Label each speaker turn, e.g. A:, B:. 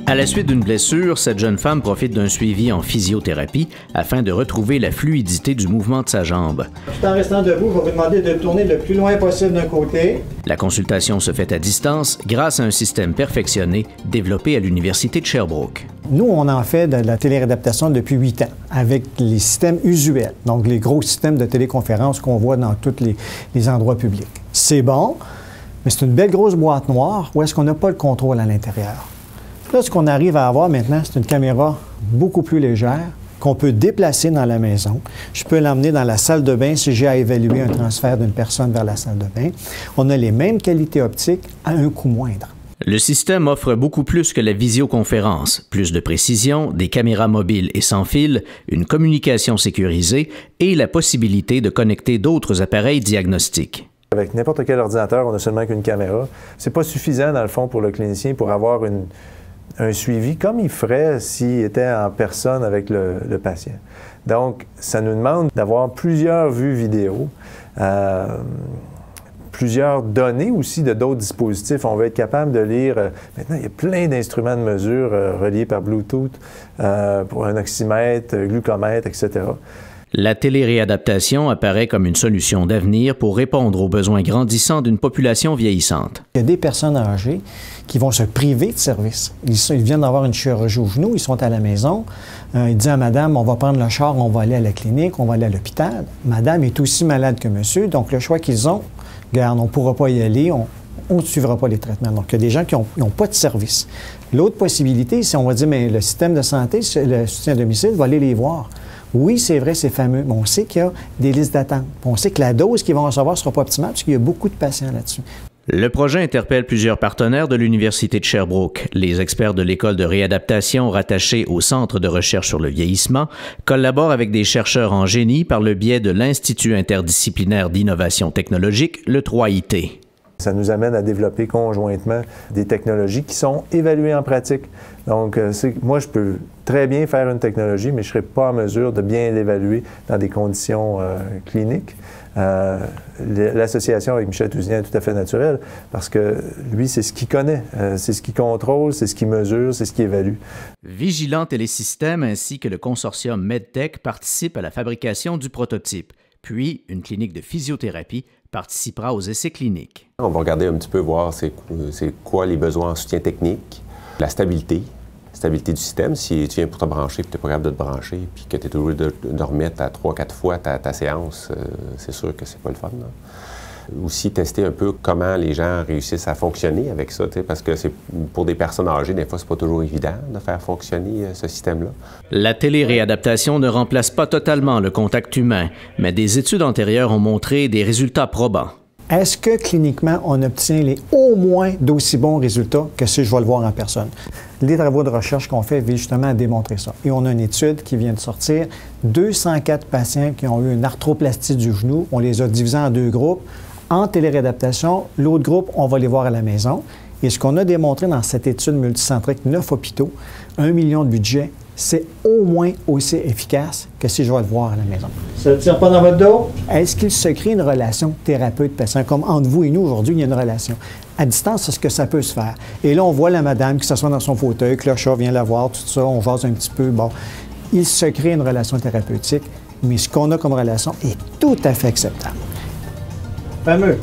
A: À la suite d'une blessure, cette jeune femme profite d'un suivi en physiothérapie afin de retrouver la fluidité du mouvement de sa jambe.
B: Tout en restant debout, je vais vous demander de tourner le plus loin possible d'un côté.
A: La consultation se fait à distance grâce à un système perfectionné développé à l'Université de Sherbrooke.
B: Nous, on en fait de la téléréadaptation depuis 8 ans avec les systèmes usuels, donc les gros systèmes de téléconférence qu'on voit dans tous les endroits publics. C'est bon, mais c'est une belle grosse boîte noire où est-ce qu'on n'a pas le contrôle à l'intérieur. Là, ce qu'on arrive à avoir maintenant, c'est une caméra beaucoup plus légère qu'on peut déplacer dans la maison. Je peux l'emmener dans la salle de bain si j'ai à évaluer un transfert d'une personne vers la salle de bain. On a les mêmes qualités optiques à un coût moindre.
A: Le système offre beaucoup plus que la visioconférence, plus de précision, des caméras mobiles et sans fil, une communication sécurisée et la possibilité de connecter d'autres appareils diagnostiques.
C: Avec n'importe quel ordinateur, on n'a seulement qu'une caméra. C'est pas suffisant, dans le fond, pour le clinicien pour avoir un suivi comme il ferait s'il était en personne avec le patient. Donc, ça nous demande d'avoir plusieurs vues vidéo, plusieurs données aussi de d'autres dispositifs. On va être capable de lire, maintenant il y a plein d'instruments de mesure reliés par Bluetooth pour un oxymètre, glucomètre, etc.
A: La téléréadaptation apparaît comme une solution d'avenir pour répondre aux besoins grandissants d'une population vieillissante.
B: Il y a des personnes âgées qui vont se priver de services. Ils viennent d'avoir une chirurgie au genou, ils sont à la maison. Ils disent à madame, on va prendre le char, on va aller à la clinique, on va aller à l'hôpital. Madame est aussi malade que monsieur, donc le choix qu'ils ont, regarde, on ne pourra pas y aller, on ne suivra pas les traitements. Donc, il y a des gens qui n'ont pas de service. L'autre possibilité, c'est on va dire, mais le système de santé, le soutien à domicile, va aller les voir. Oui, c'est vrai, c'est fameux, mais on sait qu'il y a des listes d'attente. On sait que la dose qu'ils vont recevoir ne sera pas optimale parce qu'il y a beaucoup de patients là-dessus.
A: Le projet interpelle plusieurs partenaires de l'Université de Sherbrooke. Les experts de l'École de réadaptation rattachés au Centre de recherche sur le vieillissement collaborent avec des chercheurs en génie par le biais de l'Institut interdisciplinaire d'innovation technologique, le 3IT.
C: Ça nous amène à développer conjointement des technologies qui sont évaluées en pratique. Donc, moi, je peux très bien faire une technologie, mais je ne serai pas en mesure de bien l'évaluer dans des conditions cliniques. L'association avec Michel Tousignan est tout à fait naturelle parce que lui, c'est ce qu'il connaît, c'est ce qu'il contrôle, c'est ce qu'il mesure, c'est ce qu'il évalue.
A: Vigilant Télésystèmes ainsi que le consortium MedTech participent à la fabrication du prototype. Puis, une clinique de physiothérapie participera aux essais cliniques.
D: On va regarder un petit peu, voir c'est quoi les besoins en soutien technique, la stabilité du système. Si tu viens pour te brancher et tu n'es pas capable de te brancher, puis que tu es obligé de remettre à 3-4 fois ta séance, c'est sûr que c'est pas le fun. Là. Aussi tester un peu comment les gens réussissent à fonctionner avec ça, parce que pour des personnes âgées, des fois, c'est pas toujours évident de faire fonctionner ce système-là.
A: La téléréadaptation ne remplace pas totalement le contact humain, mais des études antérieures ont montré des résultats probants.
B: Est-ce que cliniquement, on obtient au moins d'aussi bons résultats que si je vais le voir en personne? Les travaux de recherche qu'on fait visent justement à démontrer ça. Et on a une étude qui vient de sortir, 204 patients qui ont eu une arthroplastie du genou. On les a divisés en 2 groupes. En téléréadaptation, l'autre groupe, on va les voir à la maison. Et ce qu'on a démontré dans cette étude multicentrique, 9 hôpitaux, 1 million de budget, c'est au moins aussi efficace que si je vais le voir à la maison. Ça ne tire pas dans votre dos? Est-ce qu'il se crée une relation thérapeute-patient? Comme entre vous et nous, aujourd'hui, il y a une relation. À distance, est-ce que ça peut se faire? Et là, on voit la madame qui s'assoit dans son fauteuil, que le chat vient la voir, tout ça, on jase un petit peu. Bon, il se crée une relation thérapeutique, mais ce qu'on a comme relation est tout à fait acceptable. Fameux.